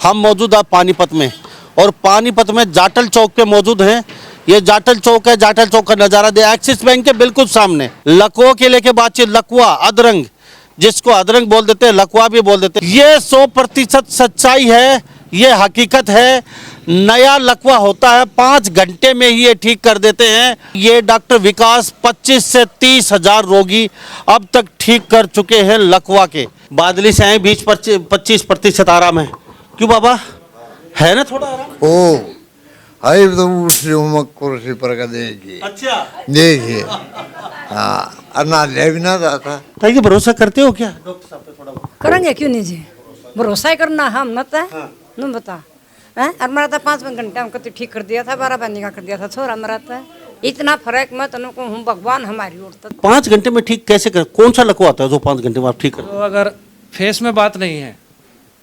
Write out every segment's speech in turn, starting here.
हम मौजूद है पानीपत में और पानीपत में जाटल चौक पे मौजूद हैं। ये जाटल चौक है। जाटल चौक का नजारा दे एक्सिस बैंक के बिल्कुल सामने लकवों के लेके बातचीत। लकवा अदरंग, जिसको अदरंग बोल देते हैं, लकवा भी बोल देते हैं। ये 100% सच्चाई है, ये हकीकत है। नया लकवा होता है 5 घंटे में ही ये ठीक कर देते हैं। ये डॉक्टर विकास 25 से 30 हजार रोगी अब तक ठीक कर चुके हैं लकवा के। बादली से आए 20-25% आराम है। क्यों बाबा, है ना थोड़ा आराम? ओ हाय तो कुर्सी पर का देखिए अच्छा, देखिए। हाँ अन्ना ले भी ना था। ये भरोसा करते हो क्या डॉक्टर साहब पे थोड़ा? करेंगे क्यों नहीं जी, भरोसा ही करना हम न न बता है। और मरा था 5 घंटे हमको तो ठीक कर दिया था, 12 बजे का कर दिया था, छोरा मरा था। इतना फर्क मैं तनु को हूँ, भगवान हमारी ओर तक। 5 घंटे में ठीक कैसे कर? कौन सा लकवा आता है जो 5 घंटे में आप ठीक कर? तो अगर फेस में बात नहीं है,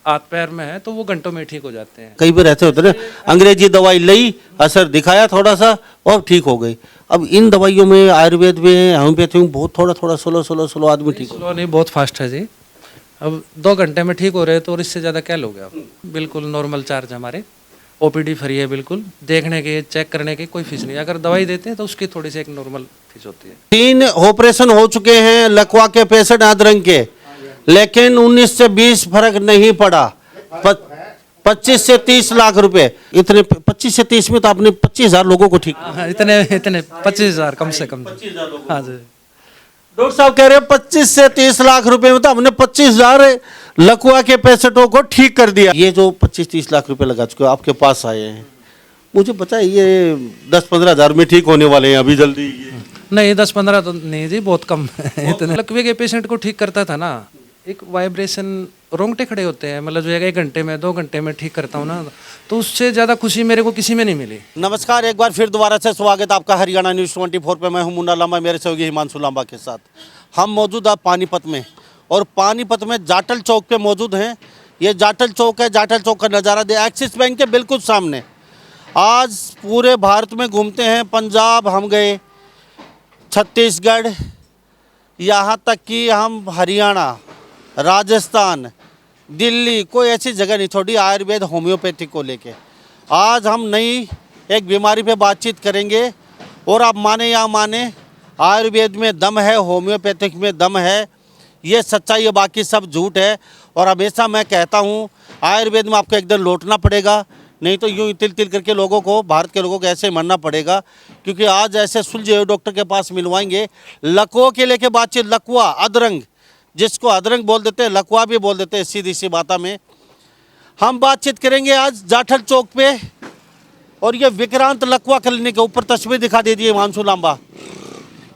हाथ पैर में है, तो वो घंटों में ठीक हो जाते हैं। कई बार ऐसे होते ना, अंग्रेजी दवाई ली, असर दिखाया थोड़ा सा और ठीक हो गई। अब इन दवाइयों में, आयुर्वेद में, होम्योपैथी में बहुत थोड़ा स्लो आदमी ठीक हो। स्लो नहीं, बहुत फास्ट है जी। अब 2 घंटे में ठीक हो रहे हैं तो और इससे ज़्यादा क्या लोगे आप? बिल्कुल नॉर्मल चार्ज हमारे, ओपीडी फ्री है, बिल्कुल देखने के, चेक करने के कोई फीस नहीं। अगर दवाई देते हैं तो उसकी थोड़ी सी एक नॉर्मल फीस होती है। 3 ऑपरेशन हो चुके हैं लकवा के पेशेंट अदरंग के, लेकिन 19 से 20 फर्क नहीं पड़ा। 25 से 30 लाख रुपए, इतने 25 से 30 में तो आपने 25,000 लोगों को ठीक। हाँ, इतने 25,000 कम से कम। हाँ जी, डॉक्टर साहब कह रहे हैं 25 से 30 लाख रुपए में तो हमने 25,000 लकवा के पेशेंटों को ठीक कर दिया। ये जो 25-30 लाख रुपए लगा चुके हो, आपके पास आए हैं, मुझे बताइए ये 10-15 हजार में ठीक होने वाले हैं अभी जल्दी? नहीं 10-15 तो नहीं जी, बहुत कम है। इतने लकवे के पेशेंट को ठीक करता था ना, एक वाइब्रेशन, रोंगटे खड़े होते हैं, मतलब जो है 1 घंटे में, 2 घंटे में ठीक करता हूँ ना, तो उससे ज़्यादा खुशी मेरे को किसी में नहीं मिली। नमस्कार, एक बार फिर दोबारा से स्वागत आपका हरियाणा न्यूज़ 24 पे। मैं हूं मुन्ना लांबा, मेरे सहयोगी हिमांशु लांबा के साथ। हम मौजूद है पानीपत में और पानीपत में जाटल चौक पे मौजूद हैं। ये जाटल चौक है। जाटल चौक का नज़ारा दे एक्सिस बैंक के बिल्कुल सामने। आज पूरे भारत में घूमते हैं, पंजाब हम गए, छत्तीसगढ़, यहाँ तक कि हम हरियाणा, राजस्थान, दिल्ली, कोई ऐसी जगह नहीं छोड़ी आयुर्वेद होम्योपैथी को लेके। आज हम नई एक बीमारी पे बातचीत करेंगे और आप माने या माने, आयुर्वेद में दम है, होम्योपैथिक में दम है। ये सच्चाई है, बाकी सब झूठ है। और हमेशा मैं कहता हूँ आयुर्वेद में आपको एक दिन लौटना पड़ेगा, नहीं तो यूँ तिल तिल करके लोगों को, भारत के लोगों को ऐसे मरना पड़ेगा। क्योंकि आज ऐसे सुलझे हुए डॉक्टर के पास मिलवाएंगे। लकवों के लेके बातचीत। लकवा अदरंग, जिसको अदरंग बोल देते हैं, लकवा भी बोल देते हैं, सीधी सी बात में हम बातचीत करेंगे आज जाटल चौक पे। और ये विक्रांत लकवा क्लिनिक के ऊपर तस्वीर दिखा दे दी हिमांशु लांबा।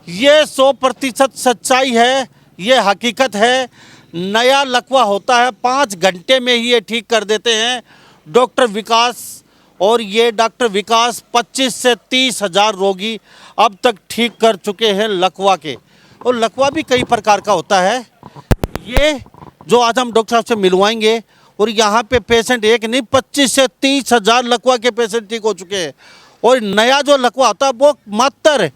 ये 100% सच्चाई है, ये हकीकत है। नया लकवा होता है 5 घंटे में ही ये ठीक कर देते हैं डॉक्टर विकास। और ये डॉक्टर विकास 25 से 30 हजार रोगी अब तक ठीक कर चुके हैं लकवा के। और लकवा भी कई प्रकार का होता है। ये जो आज हम डॉक्टर साहब से मिलवाएंगे, और यहाँ पे पेशेंट एक नहीं 25 से 30 हजार लकवा के पेशेंट ठीक हो चुके हैं। और नया जो लकवा होता है वो मात्र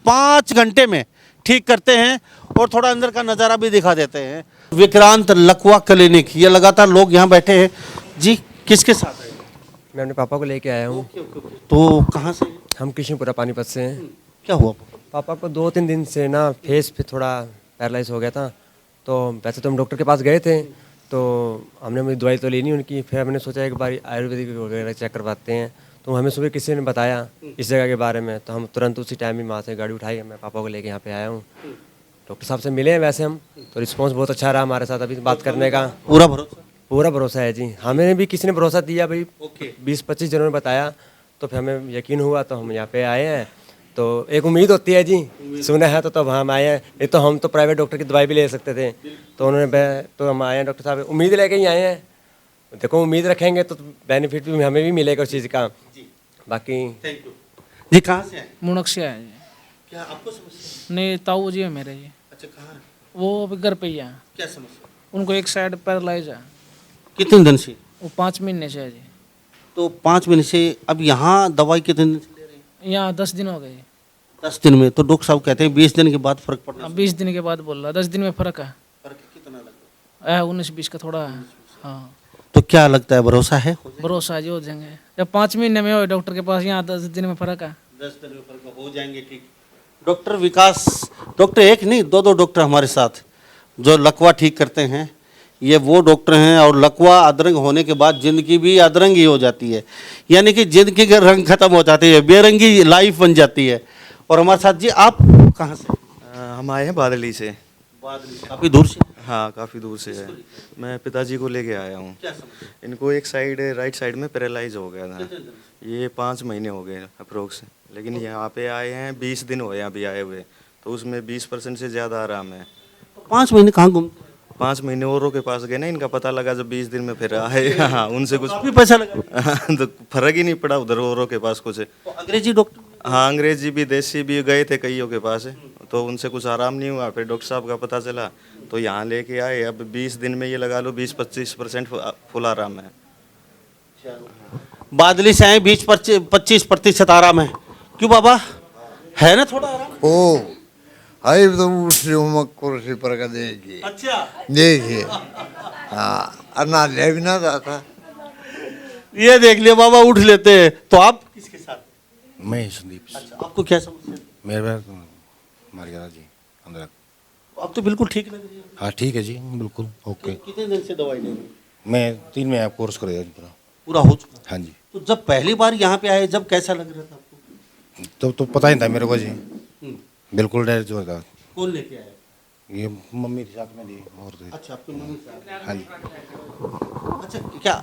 5 घंटे में ठीक करते हैं। और थोड़ा अंदर का नज़ारा भी दिखा देते हैं। विक्रांत लकवा क्लिनिक, ये लगातार लोग यहाँ बैठे हैं जी। किसके साथ आए? मैं अपने पापा को लेके आया हूँ। तो कहाँ से? हम कृष्णपुरा पानीपत से हैं। क्या हुआ? पापा को 2-3 दिन से ना फेस पे थोड़ा पैरालाइज हो गया था। तो वैसे तो हम डॉक्टर के पास गए थे, तो हमने मुझे दवाई तो लेनी उनकी। फिर हमने सोचा एक बार आयुर्वेदिक वगैरह चेक करवाते हैं। तो हमें सुबह किसी ने बताया इस जगह के बारे में, तो हम तुरंत उसी टाइम ही वहाँ से गाड़ी उठाई, मैं पापा को लेके यहाँ पे आया हूँ। डॉक्टर साहब से मिले हैं वैसे हम, तो रिस्पॉन्स बहुत अच्छा रहा हमारे साथ अभी बात करने का। पूरा भरोसा है जी। हमें भी किसी ने भरोसा दिया भाई, 20-25 जनों ने बताया, तो फिर हमें यकीन हुआ, तो हम यहाँ पे आए हैं। तो एक उम्मीद होती है जी, सुना है तो तब हम आए हैं। नहीं तो हम तो प्राइवेट डॉक्टर की दवाई भी ले सकते थे, तो तो हम आए हैं। डॉक्टर साहब उम्मीद लेके ही आए हैं। देखो उम्मीद रखेंगे तो बेनिफिट भी हमें भी मिलेगा उस चीज़ का। बाकी जी कहाँ से आए? मुनक से आए जी। क्या आपको समस्या? नहीं, ताऊ जी है मेरे जी। अच्छा, कहाँ? वो अभी घर पे ही है। क्या समस्या? उनको एक साइड पैरालाइज है। कितने दिन से? वो 5 महीने से है जी। तो 5 महीने से। अब यहाँ दवाई कितने दिन से ले रहे हैं? यहाँ 10 दिन हो गए। 10 दिन में? तो डॉक्टर साहब कहते हैं 20 दिन के बाद फर्क पड़ना। 20 दिन के बाद बोल रहा, 10 दिन में फर्क है। फर्क कितना लगा? 19-20 का थोड़ा है। हाँ, तो क्या लगता है, भरोसा है? भरोसा जी हो जाएंगे। जब 5 महीने में हो डॉक्टर के पास, यहाँ 10 दिन में फर्क है। 10 दिन में फर्क हो जाएंगे ठीक। डॉक्टर विकास, डॉक्टर एक नहीं, दो डॉक्टर हमारे साथ जो लकवा ठीक करते हैं। ये वो डॉक्टर हैं, और लकवा अदरंग होने के बाद जिंदगी भी अदरंग ही हो जाती है, यानी कि जिंदगी के रंग खत्म हो जाते हैं, बेरंगी लाइफ बन जाती है। और हमारे साथ जी, आप कहाँ से? हम आए हैं बादली से। काफी दूर से? हाँ, काफ़ी दूर से है। मैं पिताजी को लेके आया हूँ। क्या समस्या? इनको एक साइड, राइट साइड में पैरालाइज हो गया था। ये 5 महीने हो गए अप्रोक्स, लेकिन यहाँ पे आए हैं 20 दिन हुए अभी आए हुए, तो उसमें 20% से ज़्यादा आराम है। 5 महीने कहाँ घूमते? 5 महीने औरों के पास गए ना, इनका पता लगा जब 20 दिन में फिर आए। हाँ, उनसे कुछ काफी पैसा लगा। तो फर्क ही नहीं पड़ा उधर औरों के पास कुछ। तो अंग्रेजी डॉक्टर? हाँ, अंग्रेजी भी देसी भी गए थे कईयों के पास, तो उनसे कुछ आराम नहीं हुआ। फिर डॉक्टर साहब का पता चला तो यहाँ लेके आए। अब 20 दिन में ये लगा लो 20-25% फुल आराम है। बादली से आए, 20-25% आराम है। क्यों बाबा, है ना थोड़ा आराम? ओ हाय तो उठ रही हूँ कुर्सी पर का देखिए अच्छा, देखिए। हाँ, अना ले भी ना जाता। ये देख लिया बाबा, उठ लेते हैं। तो आप किसके साथ? मैं संदीप से। अच्छा, आपको क्या समस्या है? मेरे पैर मार गया था जी अंदर। अब तो बिल्कुल ठीक लग रही है। हाँ ठीक है जी, बिल्कुल ओके। कितने दिन से दवाई ले रही है? मैं 3 में आप कोर्स करेगा पूरा। पूरा हो चुका? हाँ जी। तो जब पहली बार यहाँ पे आए, जब कैसा लग रहा था आपको? तो पता ही था मेरे को जी, बिल्कुल डर जो था। कौन लेके आया? ये मम्मी के साथ में जी और थे। अच्छा, आपकी मम्मी साहब। हाँ जी। अच्छा, क्या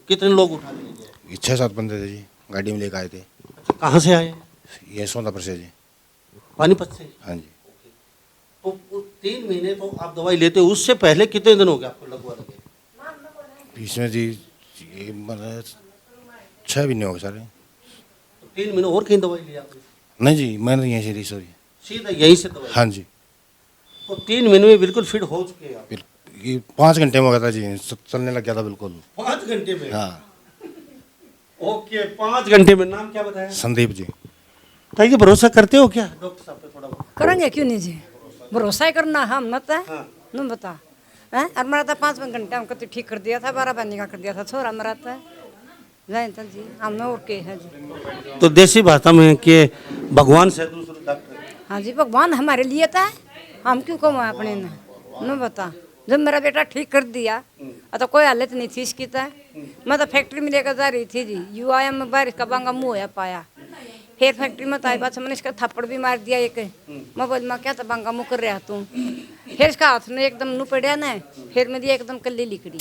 कितने लोग उठा ले गए? ये 6-7 बंदे थे जी, गाड़ी में लेकर आए थे। अच्छा, कहाँ से आए? ये सोनापुर से जी। पानीपत से? हाँ जी। तो 3 महीने तो आप दवाई लेते हो, उससे पहले कितने दिन हो गए आपको लगवा लगे? इसमें जी ये मतलब 6 भी नहीं हो गए सारे। तो 3 महीने और कहीं दवाई लिया आपने? नहीं जी, मैंने यहीं से ली सॉरी। सीधा यहीं से दवाई? हाँ जी। तो 3 महीने में बिल्कुल फिट हो चुके हैं आप? ये 5 घंटे में हो गया था जी, चलने लग गया था बिल्कुल। 5 घंटे में? हाँ। ओके, 5 घंटे में। नाम क्या बताया? संदीप जी। तो ये भरोसा करते हो क्या डॉक्टर साहब पे थोड़ा बहुत? करेंगे क्यों नहीं जी, भरोसा ही करना हम न था। तुम बता हैं, और मेरा था 5 घंटे हमको तो ठीक कर दिया था, 12 बंदी का कर दिया था, छोरा मेरा था जानता जी, हमने ओके है जी। तो देसी भाषा में कि भगवान से दूसरे डॉक्टर? हाँ जी, भगवान हमारे लिए था, हम क्यों कमाए अपने न बता। जब मेरा बेटा ठीक कर दिया तो कोई हालत नहीं थी इसकी। था मैं तो फैक्ट्री में लेकर जा रही थी जी, यू आया मैं बारिश का बांगा मुँह होया पाया। फिर फैक्ट्री में तो आई बात, मैंने इसका थप्पड़ भी मार दिया एक। मैं बोल मैं क्या तो बांगा मुँह कर रहा तू। फिर इसका हाथ में एकदम नू पड़ा ना, फिर मेरी एकदम कल्ली लिकड़ी।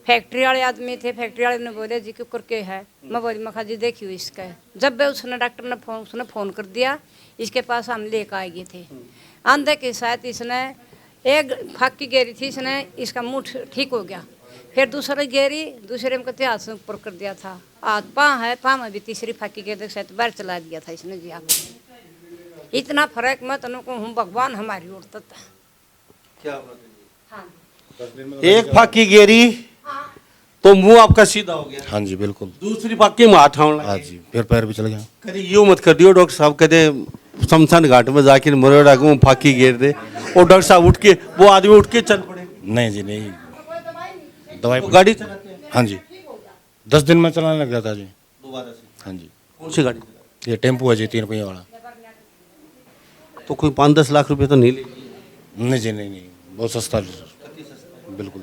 फैक्ट्री वाले आदमी थे, फैक्ट्री वाले ने बोले जी क्यों करके है। मैं बोली मैं जी देखियो इसका। जब भी उसने डॉक्टर ने फ़ोन कर दिया, इसके पास हम लेकर आए गए थे। अंधे के साथ इसने एक फाकी गेरी थी, इसने इसका मुंह ठीक हो गया। फिर दूसरी गेरी, दूसरे में कहते हाथ से ऊपर कर दिया था। हाथ पाँव है, पाँव में भी तीसरी फाकी गेरी साथ बाहर चला दिया था इसने जी। आप इतना फर्क मैं तनु को हूँ, भगवान हमारी उड़ता था। क्या बात है? एक फाकी गेरी तो मुंह आपका सीधा हो गया। हाँ जी बिल्कुल। दूसरी फाकी में हाथ आने हाँ लगे। जी, फिर पैर भी चल गया। कभी यूँ मत कर दियो डॉक्टर साहब, कहते शमशान घाट में जाके मरोड़ा को फाकी घेर दे, और डॉक्टर साहब उठ के, वो आदमी उठ के चल पड़े। नहीं जी नहीं, दवाई वो गाड़ी चलाते हैं? हाँ जी, 10 दिन में चलाने लग गया था जी। दोबारा से? हाँ जी। कौन सी गाड़ी चलाते? ये टेम्पो है जी, 3 पहिया वाला। तो कोई 5-10 लाख रुपए तो नहीं ले? नहीं जी नहीं, बहुत सस्ता बिल्कुल,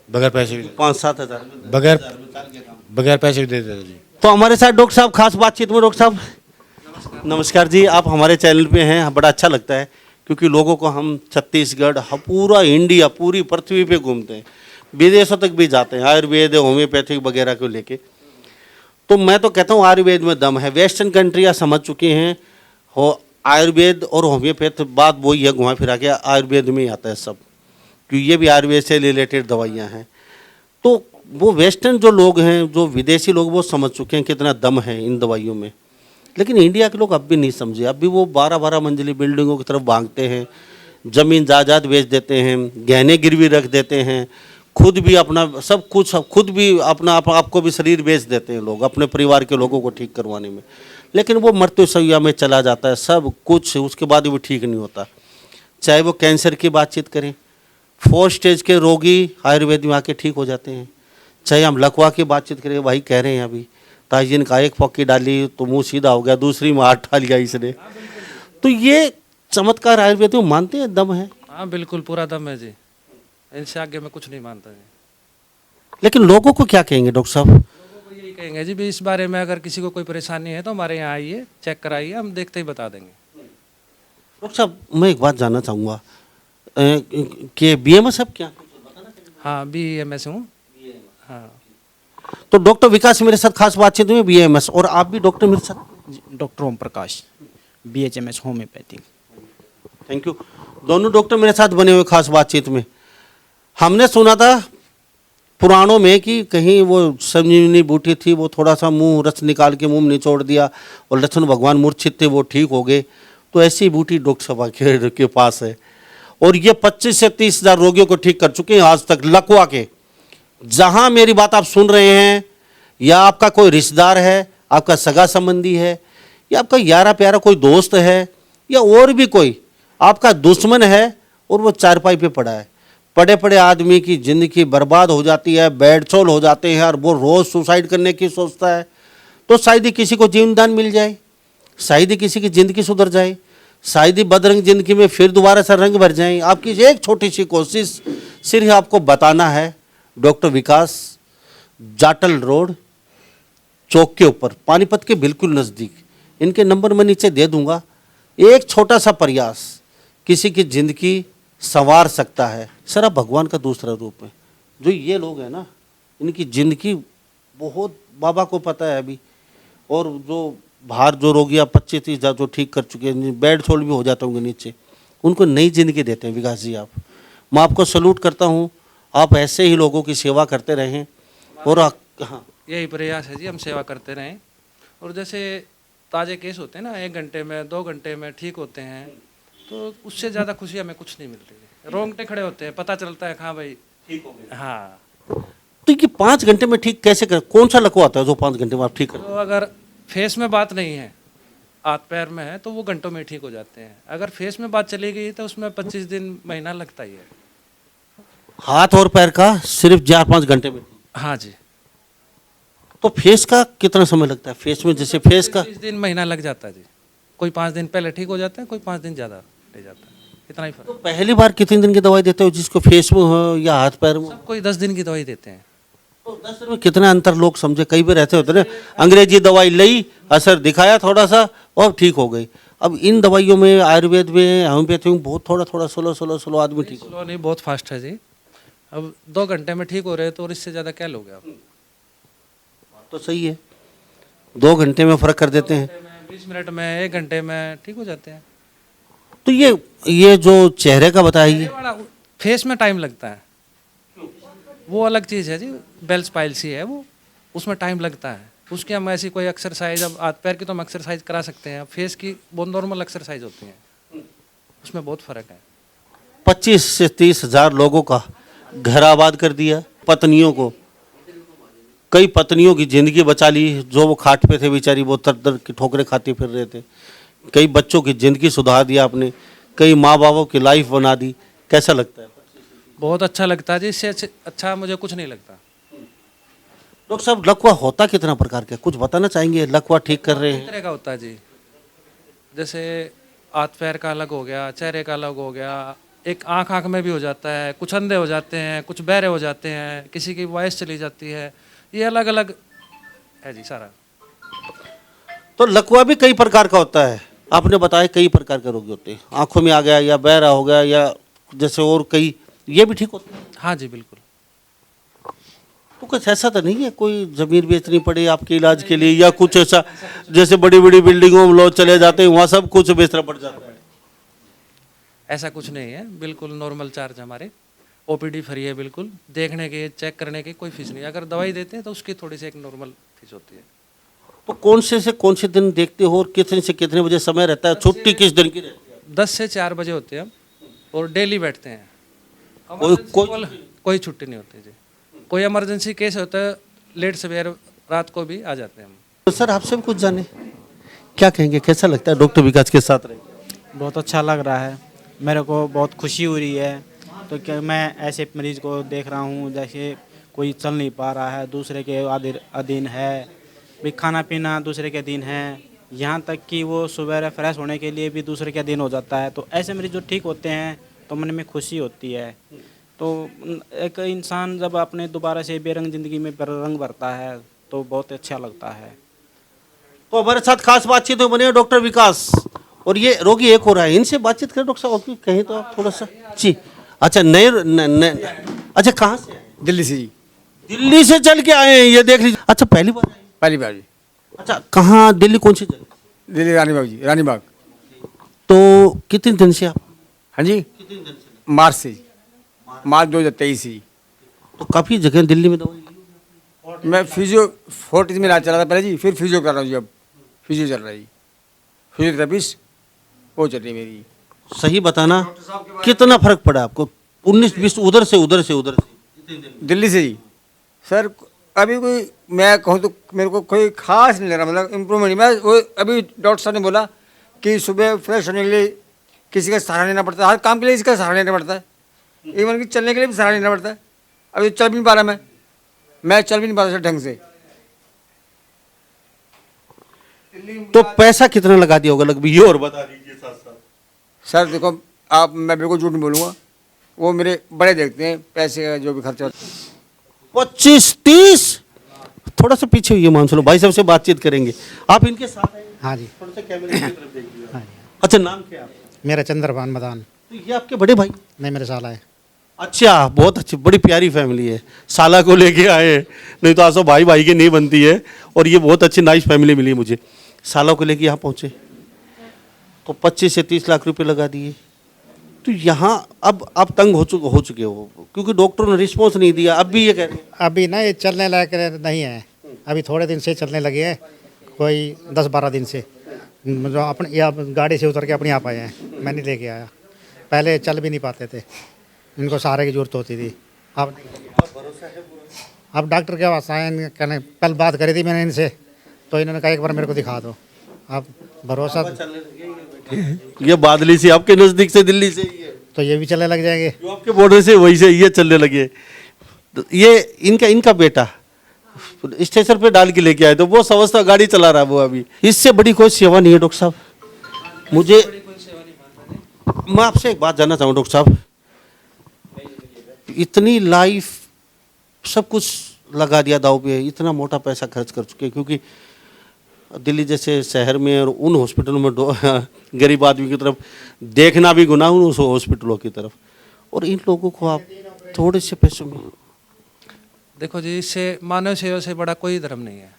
बगैर पैसे भी, 5-7 हजार बगैर पैसे भी दे देते जी। तो हमारे साथ डॉक्टर साहब खास बातचीत में। डॉक्टर साहब नमस्कार जी, आप हमारे चैनल पे हैं, बड़ा अच्छा लगता है क्योंकि लोगों को हम छत्तीसगढ़, पूरा इंडिया, पूरी पृथ्वी पे घूमते हैं, विदेशों तक भी जाते हैं आयुर्वेद, होम्योपैथिक वगैरह को लेके। तो मैं तो कहता हूँ आयुर्वेद में दम है। वेस्टर्न कंट्रियाँ समझ चुकी हैं हो आयुर्वेद और होम्योपैथ, बात वही है, घुमा फिरा के आयुर्वेद में ही आता है सब, क्योंकि ये भी आयुर्वेद से रिलेटेड दवाइयाँ हैं। तो वो वेस्टर्न जो लोग हैं, जो विदेशी लोग, वो समझ चुके हैं कितना दम है इन दवाइयों में। लेकिन इंडिया के लोग अब भी नहीं समझे, अब भी वो 12-12 मंजिली बिल्डिंगों की तरफ भागते हैं, ज़मीन जायदाद बेच देते हैं, गहने गिरवी रख देते हैं, खुद भी अपना सब कुछ, खुद भी अपना आपको भी शरीर बेच देते हैं लोग अपने परिवार के लोगों को ठीक करवाने में। लेकिन वो मृत्यु शैय्या में चला जाता है सब कुछ, उसके बाद भी ठीक नहीं होता। चाहे वो कैंसर की बातचीत करें, 4 स्टेज के रोगी आयुर्वेद में आके ठीक हो जाते हैं। चाहे हम लकवा की बातचीत करें, भाई कह रहे हैं अभी ताजिन का एक पक्की डाली तो मुंह सीधा हो गया, दूसरी में हाथ डाल लिया इसने। तो ये चमत्कार आयुर्वेद में मानते हैं, दम है? हाँ बिल्कुल पूरा दम है जी, इनसे आगे मैं कुछ नहीं मानता जी। लेकिन लोगों को क्या कहेंगे डॉक्टर साहब? लोगों को यही कहेंगे जी भी इस बारे में अगर किसी को कोई परेशानी है तो हमारे यहाँ आइए, चेक कराइए, हम देखते ही बता देंगे। डॉक्टर साहब मैं एक बात जानना चाहूँगा कि बीएमएस अब क्या? हाँ BMS हूँ। हाँ तो डॉक्टर विकास मेरे साथ खास बातचीत हुई बीएमएस, और आप भी डॉक्टर मेरे साथ? Doctor Om Prakash BHMS homeopathic. Thank you. दोनों डॉक्टर मेरे साथ बने हुए खास बातचीत में। हमने सुना था पुराणों में कि कहीं वो संजीवनी बूटी थी, वो थोड़ा सा मुंह रस निकाल के मुंह में निचोड़ दिया और लक्ष्मण भगवान मूर्छित थे, वो ठीक हो गए। तो ऐसी बूटी डॉक्टर सभा के पास है, और ये 25 से 30 हज़ार रोगियों को ठीक कर चुके हैं आज तक लकवा के। जहां मेरी बात आप सुन रहे हैं, या आपका कोई रिश्तेदार है, आपका सगा संबंधी है, या आपका यारा प्यारा कोई दोस्त है, या और भी कोई आपका दुश्मन है, और वो चारपाई पे पड़ा है, पड़े पड़े आदमी की ज़िंदगी बर्बाद हो जाती है, बेडसोल हो जाते हैं, और वो रोज़ सुसाइड करने की सोचता है, तो शायद ही किसी को जीवनदान मिल जाए, शायद ही किसी की ज़िंदगी सुधर जाए, शायद ही बदरंग ज़िंदगी में फिर दोबारा से रंग भर जाएं। आपकी एक छोटी सी कोशिश सिर्फ आपको बताना है, डॉक्टर विकास, जाटल रोड चौक के ऊपर, पानीपत के बिल्कुल नज़दीक। इनके नंबर मैं नीचे दे दूंगा। एक छोटा सा प्रयास किसी की ज़िंदगी संवार सकता है। सर आप भगवान का दूसरा रूप है। जो ये लोग हैं ना, इनकी ज़िंदगी बहुत बाबा को पता है अभी, और जो बाहर जो रोगियाँ 25-30 हज़ार जो ठीक कर चुके हैं, बेड सोल भी हो जाते होंगे नीचे, उनको नई ज़िंदगी देते हैं विकास जी आप। मैं आपको सल्यूट करता हूँ, आप ऐसे ही लोगों की सेवा करते रहें। और हाँ, यही प्रयास है जी, हम सेवा करते रहें। और जैसे ताज़े केस होते हैं ना, 1 घंटे में 2 घंटे में ठीक होते हैं, तो उससे ज़्यादा खुशी हमें कुछ नहीं मिल रही है। रोंगटे खड़े होते हैं, पता चलता है हाँ भाई ठीक हो गया। हाँ तो ये 5 घंटे में ठीक कैसे कर? कौन सा लकवा आता है जो 5 घंटे में आप ठीक कर? तो अगर फेस में बात नहीं है, हाथ पैर में है, तो वो घंटों में ठीक हो जाते हैं। अगर फेस में बात चली गई तो उसमें 25 दिन महीना लगता ही है। हाथ और पैर का सिर्फ 4-5 घंटे में? हाँ जी। तो फेस का कितना समय लगता है? फेस में जैसे फेस का 25 दिन महीना लग जाता है जी। कोई 5 दिन पहले ठीक हो जाता है, कोई 5 दिन ज़्यादा ले जाता है, इतना ही तो फर्क। पहली बार कितने दिन की दवाई देते हो, जिसको फेस में हो या हाथ पैर में? सब कोई 10 दिन की दवाई देते हैं। तो 10 दिन में कितना अंतर लोग समझे? कई बार ऐसे होते ना, अंग्रेजी दवाई ली, असर दिखाया थोड़ा सा और ठीक हो गई। अब इन दवाइयों में, आयुर्वेद में, होम्योपैथी में बहुत थोड़ा स्लो आदमी ठीक हो। स्लो नहीं, बहुत फास्ट है जी। अब 2 घंटे में ठीक हो रहे हैं तो और इससे ज़्यादा क्या लोगे आप? तो सही है, 2 घंटे में फर्क कर देते हैं। 20 मिनट में, 1 घंटे में ठीक हो जाते हैं। तो ये जो चेहरे का बताइए, फेस में टाइम लगता है, वो अलग चीज़ है जी। बेल्स पाइल्सी है वो, उसमें टाइम लगता है। उसकी हम ऐसी कोई एक्सरसाइज, अब हाथ पैर की तो हम एक्सरसाइज करा सकते हैं, फेस की बहुत नॉर्मल एक्सरसाइज होती है, उसमें बहुत फ़र्क है। 25 से 30 हज़ार लोगों का घर आबाद कर दिया, पत्नियों को, कई पत्नियों की ज़िंदगी बचा ली, जो वो खाट पे थे बेचारी, वो दर की ठोकरें खाती फिर रहे थे। कई बच्चों की ज़िंदगी सुधार दिया आपने, कई माँ बापों की लाइफ बना दी। कैसा लगता है? बहुत अच्छा लगता है जी, इससे अच्छा मुझे कुछ नहीं लगता। डॉक्टर साहब लकवा होता कितना प्रकार का, कुछ बताना चाहेंगे? लकवा ठीक कर रहे किस हैं, तरह का होता है जी? जैसे हाथ पैर का अलग हो गया, चेहरे का अलग हो गया, एक आँख में भी हो जाता है, कुछ अंधे हो जाते हैं, कुछ बहरे हो जाते हैं, किसी की वॉइस चली जाती है, ये अलग अलग है जी सारा। तो लकवा भी कई प्रकार का होता है, आपने बताया कई प्रकार के रोग होते हैं, आंखों में आ गया या बहरा हो गया या जैसे और कई, ये भी ठीक होते हैं? हाँ जी बिल्कुल। तो कुछ ऐसा तो नहीं है कोई ज़मीन बेचनी पड़े आपके इलाज के लिए, या कुछ ऐसा जैसे बड़ी बड़ी बिल्डिंगों में लोग चले जाते हैं वहाँ सब कुछ बेचना पड़ जाता है? ऐसा कुछ नहीं है, बिल्कुल नॉर्मल चार्ज हमारे, OPD फ्री है, बिल्कुल देखने के, चेक करने की कोई फीस नहीं। अगर दवाई देते हैं तो उसकी थोड़ी सी एक नॉर्मल फीस होती है। तो कौन से दिन देखते हो और कितने से कितने बजे समय रहता है? छुट्टी किस दिन की रहती है? 10 से 4 बजे होते हैं हम, और डेली बैठते हैं। कोई छुट्टी नहीं होती जी। कोई इमरजेंसी केस होता है, लेट सवेर रात को भी आ जाते हैं हम। तो सर आपसे भी कुछ जाने, क्या कहेंगे, कैसा लगता है डॉक्टर विकास के साथ रहे? बहुत अच्छा लग रहा है, मेरे को बहुत खुशी हो रही है। तो क्या मैं ऐसे मरीज को देख रहा हूँ, जैसे कोई चल नहीं पा रहा है, दूसरे के अधीन है, भी खाना पीना दूसरे के अधीन है, यहाँ तक कि वो सुबह फ्रेश होने के लिए भी दूसरे के अधीन हो जाता है। तो ऐसे मरीज जो ठीक होते हैं तो मन में खुशी होती है। तो एक इंसान जब अपने दोबारा से बेरंग ज़िंदगी में रंग भरता है तो बहुत अच्छा लगता है। तो हमारे साथ खास बातचीत बने डॉक्टर विकास, और ये रोगी एक हो रहा है, इनसे बातचीत करें डॉक्टर साहब, कहीं तो आप थोड़ा सा जी। अच्छा अच्छा कहाँ से आए? दिल्ली से जी। दिल्ली से चल के आए हैं, ये देख लीजिए। अच्छा पहली बार आए? पहली बार जी। अच्छा कहाँ, दिल्ली कौन सी जगह? दिल्ली रानीबाग जी, रानीबाग। तो कितने दिन से आप? हाँ जी, मार्च से, मार्च 2023 से। तो काफ़ी जगह दिल्ली में दवाई ली? मैं फिजियो 40 में इलाज चला था पहले जी, फिर फिजियो कर रहा हूँ जी। अब फिजियो चल रहा है जी, फिजियोथेरेपिस्ट वो चल रही है मेरी। सही बताना, कितना फर्क पड़ा आपको? 19-20 उधर से दिल्ली से जी सर। अभी कोई मैं कहूँ तो मेरे को कोई खास नहीं लग रहा, मतलब इम्प्रूवमेंट। मैं वो अभी डॉक्टर साहब ने बोला कि सुबह फ्रेश होने के लिए किसी का सहारा लेना पड़ता है, हर काम के लिए इसका सहारा लेना पड़ता है, इवन कि चलने के लिए भी सहारा लेना पड़ता है। अभी चल भी नहीं पा रहा मैं चल भी नहीं पा रहा सर ढंग से। तो पैसा कितना लगा दिया होगा लगभग, ये और बता दीजिए साथ साथ। सर देखो आप, मैं बिल्कुल झूठ नहीं बोलूँगा, वो मेरे बड़े देखते हैं पैसे का जो भी खर्चा होता है। 25-30, थोड़ा सा पीछे हुई मान लो, भाई साहब से बातचीत करेंगे। आप इनके साथ हैं? हाँ जी। थोड़ा सा कैमरे की तरफ देखिए। अच्छा नाम क्या है आपका? मेरा चंद्रभान मदान। तो ये आपके बड़े भाई? नहीं, मेरे साला है। अच्छा, बहुत अच्छी, बड़ी प्यारी फैमिली है, साला को लेके आए, नहीं तो आसो भाई भाई की नहीं बनती है। और ये बहुत अच्छी नाइस फैमिली मिली मुझे, साला को लेके यहाँ पहुँचे तो 25 से 30 लाख रुपए लगा दिए। तो यहाँ अब आप तंग हो चुके हो, क्योंकि डॉक्टरों ने रिस्पॉन्स नहीं दिया। अब भी ये कह रहे हैं अभी ना ये चलने लायक नहीं है, अभी थोड़े दिन से चलने लगे हैं, कोई 10-12 दिन से। जो अपने या गाड़ी से उतर के अपने आप आए हैं, मैं नहीं लेके आया। पहले चल भी नहीं पाते थे, इनको सहारे की जरूरत होती थी। अब डॉक्टर के पास आए, कहने कल बात करी थी मैंने इनसे, तो इन्होंने कहा एक बार मेरे को दिखा दो। अब भरोसा ये बादली से आपके नज़दीक से दिल्ली से ही है, तो ये भी चलने लग जाएंगे। जो आपके बॉर्डर से वही से ये चलने लगे। तो ये इनका बेटा स्टेशन पे डाल के लेके आए, तो वो समझता गाड़ी चला रहा है वो। अभी इससे बड़ी कोई सेवा नहीं है डॉक्टर साहब। मुझे, मैं आपसे एक बात जानना चाहूँ डॉक्टर साहब, इतनी लाइफ सब कुछ लगा दिया दाव पे, इतना मोटा पैसा खर्च कर चुके, क्योंकि दिल्ली जैसे शहर में और उन हॉस्पिटलों में गरीब आदमी की तरफ देखना भी गुनाह, उन हॉस्पिटलों की तरफ, और इन लोगों को आप थोड़े से पैसों में। देखो जी, इससे मानव सेवा से बड़ा कोई धर्म नहीं है।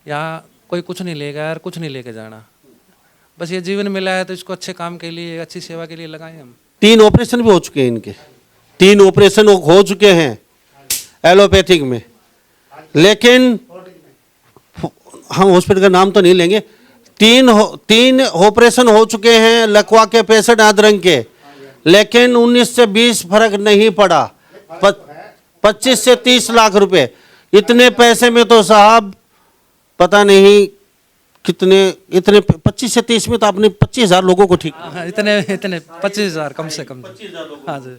यहाँ कोई कुछ नहीं लेगा और कुछ नहीं लेके जाना, बस ये जीवन मिला है तो इसको अच्छे काम के लिए, अच्छी सेवा के लिए लगाएं हम। 3 ऑपरेशन भी हो चुके हैं इनके, 3 ऑपरेशन हो चुके हैं एलोपैथिक में, लेकिन हम हॉस्पिटल का नाम तो नहीं लेंगे। 3 ऑपरेशन हो चुके हैं लकवा के पेशेंट अदरंग के, लेकिन 19 से 20 फर्क नहीं पड़ा। 25 से 30 लाख रुपए, इतने पैसे में तो साहब पता नहीं कितने, इतने 25 से 30 में तो आपने 25,000 लोगों को ठीक। इतने 25,000 कम से कम। हाँ जी,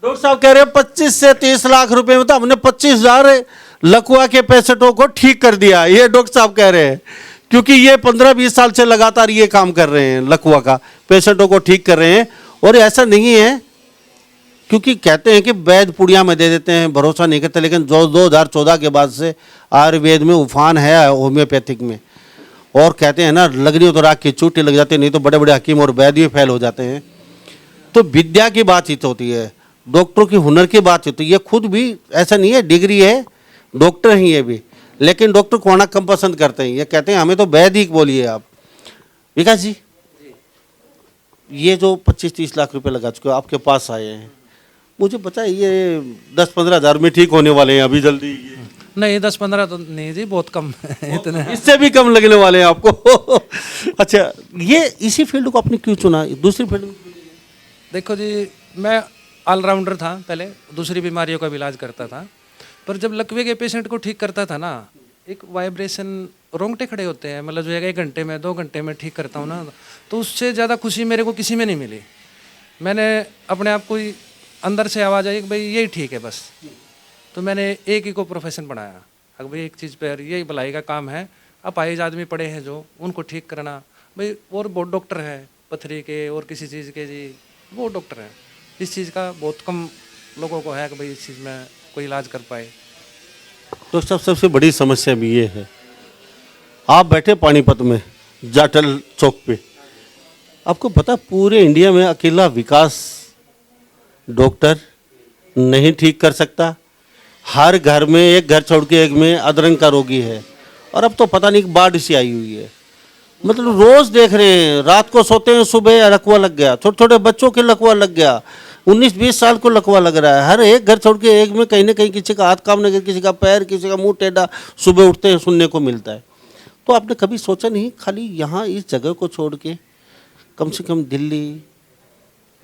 डॉक्टर साहब कह रहे हैं 25 से 30 लाख रुपए में तो हमने 25,000 लकवा के पेशेंटों को ठीक कर दिया। ये डॉक्टर साहब कह रहे हैं, क्योंकि ये 15-20 साल से लगातार ये काम कर रहे हैं, लकवा का पेशेंटों को ठीक कर रहे हैं। और ऐसा नहीं है, क्योंकि कहते हैं कि वैद्य पुड़िया में दे देते हैं, भरोसा नहीं करते, लेकिन जो 2014 के बाद से आयुर्वेद में उफान है, होम्योपैथिक में। और कहते हैं ना, लगनी हो तो राख की चोटी लग जाती है, नहीं तो बड़े बड़े हकीम और वैद्य भी फेल हो जाते हैं। तो विद्या की बातचीत होती है, डॉक्टरों की हुनर की बात होती है। ये खुद भी ऐसा नहीं है, डिग्री है, डॉक्टर हैं ये भी, लेकिन डॉक्टर को आना कम पसंद करते हैं। ये कहते हैं हमें तो वैद्य ही बोलिए आप। विकास जी, ये जो 25-30 लाख रुपए लगा चुके हो, आपके पास आए हैं, मुझे बताइए, ये 10-15 हज़ार में ठीक होने वाले हैं अभी जल्दी? नहीं 10-15 तो नहीं जी, बहुत कम है, इतने। इससे भी कम लगने वाले हैं आपको। अच्छा, ये इसी फील्ड को आपने क्यों चुना, दूसरी फील्ड में? देखो जी, मैं ऑलराउंडर था, पहले दूसरी बीमारियों का भी इलाज करता था, पर जब लकवे के पेशेंट को ठीक करता था ना, एक वाइब्रेशन, रोंगटे खड़े होते हैं, मतलब जो है 1 घंटे में 2 घंटे में ठीक करता हूँ ना, तो उससे ज़्यादा खुशी मेरे को किसी में नहीं मिली। मैंने अपने आप को अंदर से आवाज़ आई कि भाई यही ठीक है बस। तो मैंने एक ही को प्रोफेशन बनाया। अगर भाई एक चीज़ पर यही भलाई का काम है, अपाहिज आदमी पड़े हैं जो, उनको ठीक करना भाई। और बहुत डॉक्टर हैं पथरी के और किसी चीज़ के जी, वो डॉक्टर हैं। इस चीज़ का बहुत कम लोगों को है कि भाई इस चीज़ में कोई इलाज कर पाए। तो सबसे बड़ी समस्या भी ये है, आप बैठे पानीपत में जाटल चौक पे, आपको पता पूरे इंडिया में अकेला विकास डॉक्टर नहीं ठीक कर सकता। हर घर में, एक घर छोड़ के एक में अधरंग का रोगी है। और अब तो पता नहीं बाढ़ सी आई हुई है, मतलब रोज देख रहे हैं, रात को सोते हैं सुबह लकवा लग गया, छोटे छोटे बच्चों के लकवा लग गया, 19-20 साल को लकवा लग रहा है। हर एक घर छोड़ के एक में कहीं ना कहीं किसी का हाथ काम नहीं, किसी का पैर, किसी का मुंह टेढ़ा सुबह उठते हैं सुनने को मिलता है। तो आपने कभी सोचा नहीं खाली यहाँ इस जगह को छोड़ के कम से कम दिल्ली,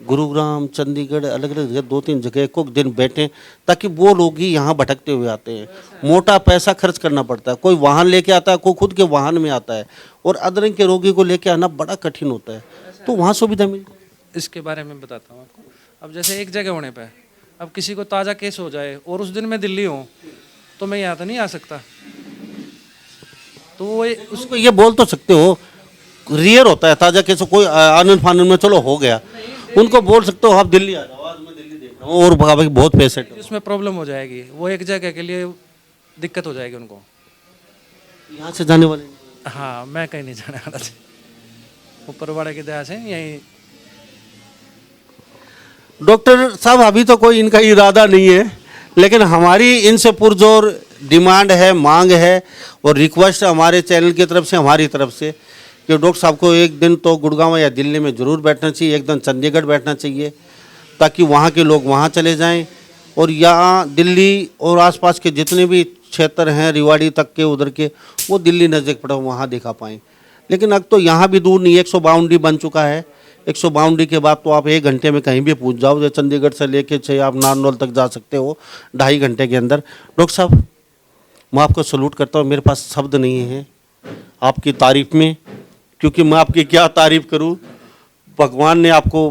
गुरुग्राम, चंडीगढ़, अलग अलग जगह 2-3 जगह को दिन बैठें, ताकि वो लोग ही यहाँ भटकते हुए आते हैं। मोटा पैसा खर्च करना पड़ता है, कोई वाहन लेके आता है, कोई खुद के वाहन में आता है, और अधरंग के रोगी को लेके आना बड़ा कठिन होता है। तो वहाँ सुविधा मिल, इसके बारे में बताता हूँ आपको। अब जैसे एक जगह होने पे, अब किसी को ताज़ा केस हो जाए और उस दिन मैं दिल्ली हूँ, तो मैं यहाँ तो नहीं आ सकता। तो वो उसको ये बोल तो सकते हो, रियर होता है ताज़ा केस, कोई आनंद फानंद में चलो हो गया, उनको बोल सकते हो आप दिल्ली आ जाओ, आज मैं दिल्ली देख रहा हूँ और भाई बहुत पेशेंट है। उसमें प्रॉब्लम हो जाएगी, वो एक जगह के लिए दिक्कत हो जाएगी उनको। यहाँ से जाने वाले नहीं। हाँ, मैं कहीं नहीं जाने वाला था, ऊपर वाले की दया से यहीं। डॉक्टर साहब अभी तो कोई इनका इरादा नहीं है, लेकिन हमारी इनसे पुरजोर डिमांड है, मांग है और रिक्वेस्ट हमारे चैनल की तरफ से, हमारी तरफ से, कि डॉक्टर साहब को एक दिन तो गुड़गांव या दिल्ली में ज़रूर बैठना चाहिए, एक दिन चंडीगढ़ बैठना चाहिए, ताकि वहाँ के लोग वहाँ चले जाएं और यहाँ दिल्ली और आसपास के जितने भी क्षेत्र हैं रिवाड़ी तक के उधर के, वो दिल्ली नज़दीक पड़ा वहाँ दिखा पाएँ। लेकिन अब तो यहाँ भी दूर नहीं, 152 बन चुका है। 152 के बाद तो आप 1 घंटे में कहीं भी पहुँच जाओ, जो चंडीगढ़ से लेके छः आप नारनौल तक जा सकते हो 2.5 घंटे के अंदर। डॉक्टर साहब मैं आपको सलूट करता हूँ, मेरे पास शब्द नहीं है आपकी तारीफ़ में, क्योंकि मैं आपकी क्या तारीफ़ करूँ। भगवान ने आपको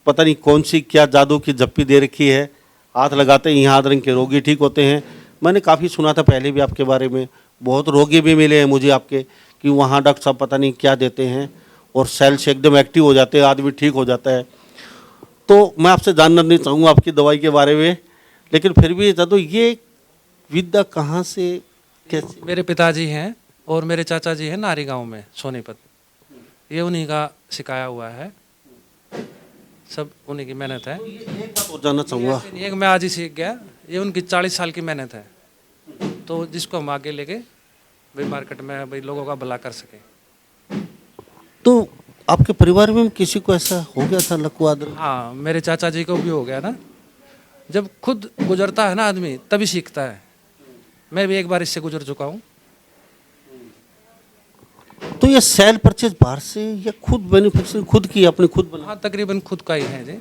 पता नहीं कौन सी क्या जादू की जप्पी दे रखी है, हाथ लगाते ही यहाँ अधरंग के रोगी ठीक होते हैं। मैंने काफ़ी सुना था पहले भी आपके बारे में, बहुत रोगी भी मिले हैं मुझे आपके, कि वहाँ डॉक्टर साहब पता नहीं क्या देते हैं और सेल से एकदम एक्टिव हो जाते हैं, आदमी ठीक हो जाता है। तो मैं आपसे जानना नहीं चाहूँगा आपकी दवाई के बारे में, लेकिन फिर भी बता दो ये विद्या कहाँ से, कैसे? मेरे पिताजी हैं और मेरे चाचा जी हैं नारी गांव में सोनीपत, ये उन्हीं का सिखाया हुआ है, सब उन्हीं की मेहनत है। एक बात और जानना चाहूँगा, एक मैं आज ही सीख गया, ये उनकी 40 साल की मेहनत है, तो जिसको हम आगे लेके भाई मार्केट में भाई लोगों का भला कर सके। तो आपके परिवार में किसी को ऐसा हो गया था लकवा अधरंग? हाँ, मेरे चाचा जी को भी हो गया ना। जब खुद गुजरता है ना आदमी तभी सीखता है। मैं भी एक बार इससे गुजर चुका हूँ। तो ये सेल परचेज बाहर से या खुद मैन्युफैक्चरिंग खुद की, अपनी खुद बना? हाँ, तकरीबन खुद का ही है जी।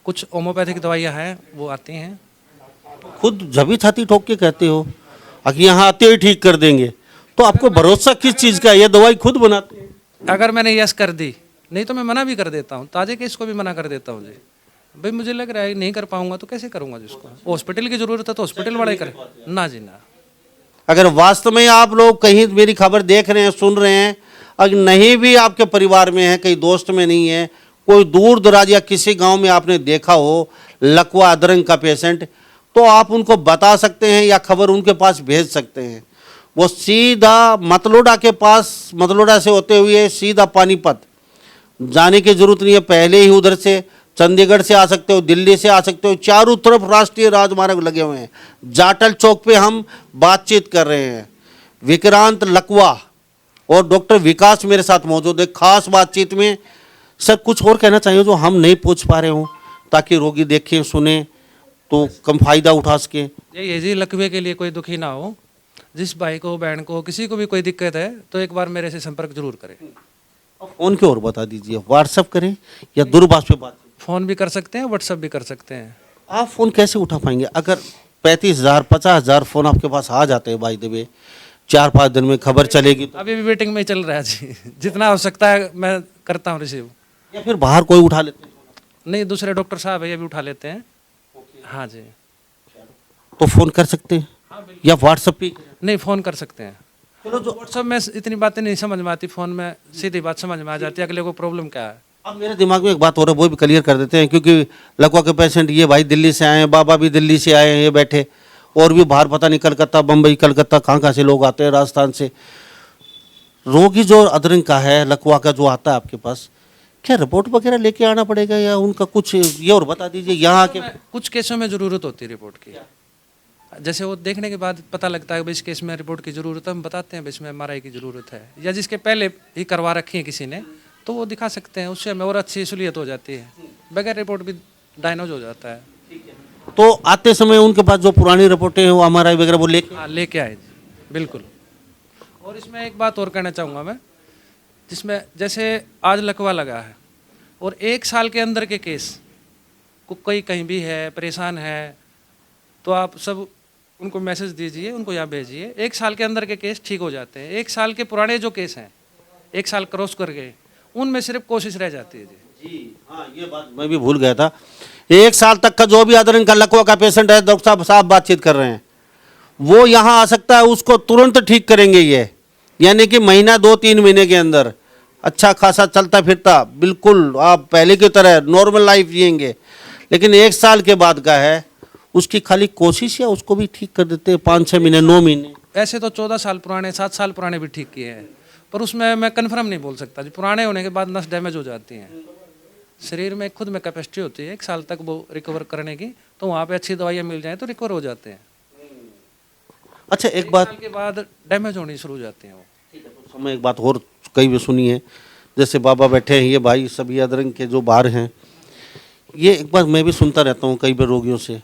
कुछ होम्योपैथिक दवाइयाँ हैं वो आती हैं। खुद जबी छाती ठोक के कहते हो कि यहाँ आते ही ठीक कर देंगे, तो आपको भरोसा किस चीज़ का है? ये दवाई खुद बनाते हैं? अगर मैंने यस कर दी, नहीं तो मैं मना भी कर देता हूँ, ताजे केस को भी मना कर देता हूँ जी। भाई मुझे लग रहा है नहीं कर पाऊंगा तो कैसे करूँगा, जिसको हॉस्पिटल की ज़रूरत है तो हॉस्पिटल वाले करें ना जी ना। अगर वास्तव में आप लोग कहीं मेरी खबर देख रहे हैं, सुन रहे हैं, अगर नहीं भी आपके परिवार में है, कहीं दोस्त में नहीं है, कोई दूर दराज या किसी गांव में आपने देखा हो लकवा अधरंग का पेशेंट, तो आप उनको बता सकते हैं या खबर उनके पास भेज सकते हैं। वो सीधा मतलोडा के पास, मतलोडा से होते हुए सीधा पानीपत जाने की जरूरत नहीं है, पहले ही उधर से चंडीगढ़ से आ सकते हो, दिल्ली से आ सकते हो, चारों तरफ राष्ट्रीय राजमार्ग लगे हुए हैं। जाटल चौक पे हम बातचीत कर रहे हैं। विक्रांत लकवा और डॉक्टर विकास मेरे साथ मौजूद है खास बातचीत में। सर कुछ और कहना चाहिए जो हम नहीं पूछ पा रहे हो, ताकि रोगी देखें सुने तो कम फायदा उठा सके? ये जी लकवे के लिए कोई दुखी ना हो, जिस भाई को बहन को किसी को भी कोई दिक्कत है तो एक बार मेरे से संपर्क जरूर करें। फोन की ओर बता दीजिए, व्हाट्सएप करें या दूरभाष पे बात? फ़ोन भी कर सकते हैं, व्हाट्सएप भी कर सकते हैं। आप फ़ोन कैसे उठा पाएंगे? अगर 35,000 50,000 फ़ोन आपके पास आ जाते हैं बाय द वे, 4-5 दिन में खबर चलेगी तो? अभी भी वेटिंग में चल रहा है जी, जितना हो सकता है मैं करता हूँ रिसीव। या फिर बाहर कोई उठा लेते हैं? नहीं, दूसरे डॉक्टर साहब है ये भी उठा लेते हैं। हाँ जी। तो फ़ोन कर सकते हैं या व्हाट्सएप पे? नहीं, फ़ोन कर सकते हैं। चलो, जो व्हाट्सएप में इतनी बातें नहीं समझ में आती, फ़ोन में सीधी बात समझ में आ जाती है, अगले को प्रॉब्लम क्या है। अब मेरे दिमाग में एक बात और है, वो भी क्लियर कर देते हैं, क्योंकि लकवा के पेशेंट ये भाई दिल्ली से आए हैं, बाबा भी दिल्ली से आए हैं, ये बैठे, और भी बाहर पता नहीं कलकत्ता, बम्बई, कलकत्ता, कहाँ से लोग आते हैं, राजस्थान से। रोगी जो अदरंग का है, लकवा का जो आता है आपके पास, क्या रिपोर्ट वगैरह लेके आना पड़ेगा या उनका कुछ ये और बता दीजिए यहाँ के? कुछ केसों में ज़रूरत होती है रिपोर्ट की, जैसे वो देखने के बाद पता लगता है कि इस केस में रिपोर्ट की ज़रूरत है, हम बताते हैं इसमें MRI की ज़रूरत है, या जिसके पहले ही करवा रखी है किसी ने तो वो दिखा सकते हैं, उससे हमें और अच्छी सहूलियत हो जाती है, बगैर रिपोर्ट भी डायग्नोज हो जाता है। तो आते समय उनके पास जो पुरानी रिपोर्टें हैं वो MRI वगैरह वो लेके आए जी, बिल्कुल। और इसमें एक बात और कहना चाहूँगा मैं, जिसमें जैसे आज लकवा लगा है और 1 साल के अंदर के केस को कोई कहीं भी है, परेशान है, तो आप सब उनको मैसेज दीजिए, उनको यहाँ भेजिए। 1 साल के अंदर के केस ठीक हो जाते हैं। 1 साल के पुराने जो केस हैं, 1 साल क्रॉस कर गए, उनमें सिर्फ कोशिश रह जाती है जी। हाँ, ये बात मैं भी भूल गया था। 1 साल तक का जो भी अदरंग का लकवा का पेशेंट है, डॉक्टर साहब बातचीत कर रहे हैं, वो यहाँ आ सकता है, उसको तुरंत ठीक करेंगे ये, यानी कि महीना 2-3 महीने के अंदर अच्छा खासा चलता फिरता बिल्कुल आप पहले की तरह नॉर्मल लाइफ जिएंगे। लेकिन 1 साल के बाद का है, उसकी खाली कोशिश या उसको भी ठीक कर देते हैं 5-6 महीने, 9 महीने। ऐसे तो 14 साल पुराने, 7 साल पुराने भी ठीक किए हैं, पर उसमें मैं कन्फर्म नहीं बोल सकता जी। पुराने होने के बाद नस डैमेज हो जाती हैं, शरीर में खुद में कैपेसिटी होती है 1 साल तक वो रिकवर करने की, तो वहाँ पे अच्छी दवाइयाँ मिल जाएँ तो रिकवर हो जाते हैं। अच्छा, एक बात 1 साल के बाद डैमेज होनी शुरू हो जाती हैं वो। मैं एक बात और कई भी सुनी है, जैसे बाबा बैठे हैं, ये भाई सभी अदरंग के जो बाहर हैं, ये एक बार मैं भी सुनता रहता हूँ कई बार रोगियों से,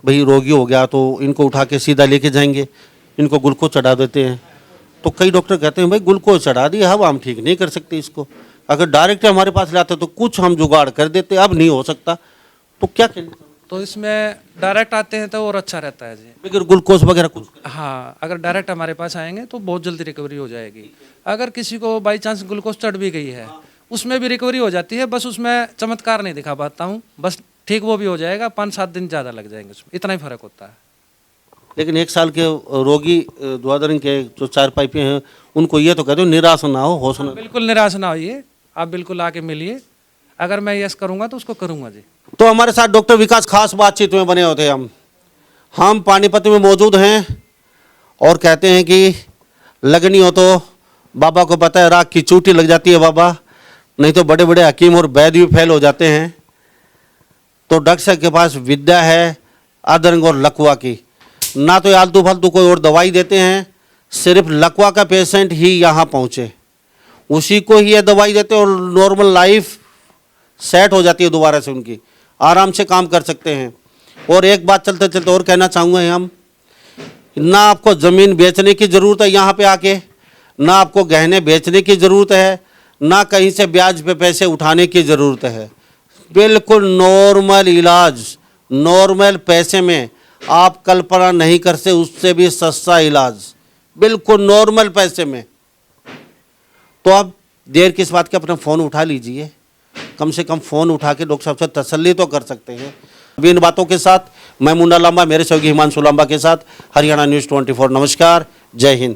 भाई रोगी हो गया तो इनको उठा के सीधा लेके जाएंगे, इनको ग्लूकोज चढ़ा देते हैं। तो कई डॉक्टर कहते हैं भाई ग्लूकोज चढ़ा दिया, अब हम ठीक नहीं कर सकते इसको, अगर डायरेक्ट हमारे पास लाते तो कुछ हम जुगाड़ कर देते, अब नहीं हो सकता, तो क्या करें? तो इसमें डायरेक्ट आते हैं तो और अच्छा रहता है जी, बगैर ग्लूकोज वगैरह कुछ? हाँ, अगर डायरेक्ट हमारे पास आएंगे तो बहुत जल्दी रिकवरी हो जाएगी। अगर किसी को बाई चांस ग्लूकोज चढ़ भी गई है, उसमें भी रिकवरी हो जाती है, बस उसमें चमत्कार नहीं दिखा पाता हूँ, बस ठीक वो भी हो जाएगा, 5-7 दिन ज़्यादा लग जाएंगे, उसमें इतना ही फर्क होता है। लेकिन 1 साल के रोगी जो अदरंग के जो 4 पाइपें हैं, उनको ये तो कहते हो निराश ना हो, हौसला। बिल्कुल निराश ना होइए, आप बिल्कुल आके मिलिए, अगर मैं यस करूँगा तो उसको करूँगा जी। तो हमारे साथ डॉक्टर विकास खास बातचीत में बने होते हैं। हम पानीपत में मौजूद हैं और कहते हैं कि लगनी हो तो बाबा को पता है, राख की चूटी लग जाती है बाबा, नहीं तो बड़े बड़े हकीम और वैद्य भी फेल हो जाते हैं। तो डॉक्टर साहब के पास विद्या है अदरंग और लकवा की, ना तो आलतू फालतू कोई और दवाई देते हैं, सिर्फ लकवा का पेशेंट ही यहाँ पहुँचे उसी को ही ये दवाई देते हैं और नॉर्मल लाइफ सेट हो जाती है दोबारा से, उनकी आराम से काम कर सकते हैं। और एक बात चलते चलते और कहना चाहूँगा, हम ना आपको ज़मीन बेचने की ज़रूरत है यहाँ पे आके, ना आपको गहने बेचने की ज़रूरत है, ना कहीं से ब्याज पे पैसे उठाने की ज़रूरत है। बिल्कुल नॉर्मल इलाज, नॉर्मल पैसे में आप कल्पना नहीं कर सकते, उससे भी सस्ता इलाज, बिल्कुल नॉर्मल पैसे में। तो आप देर किस बात के, अपना फ़ोन उठा लीजिए, कम से कम फ़ोन उठा के डॉक्टर साहब से तसल्ली तो कर सकते हैं। अभी इन बातों के साथ मैं मुन्ना लांबा, मेरे सहयोगी हिमांशु लांबा के साथ हरियाणा न्यूज़ 24। नमस्कार, जय हिंद।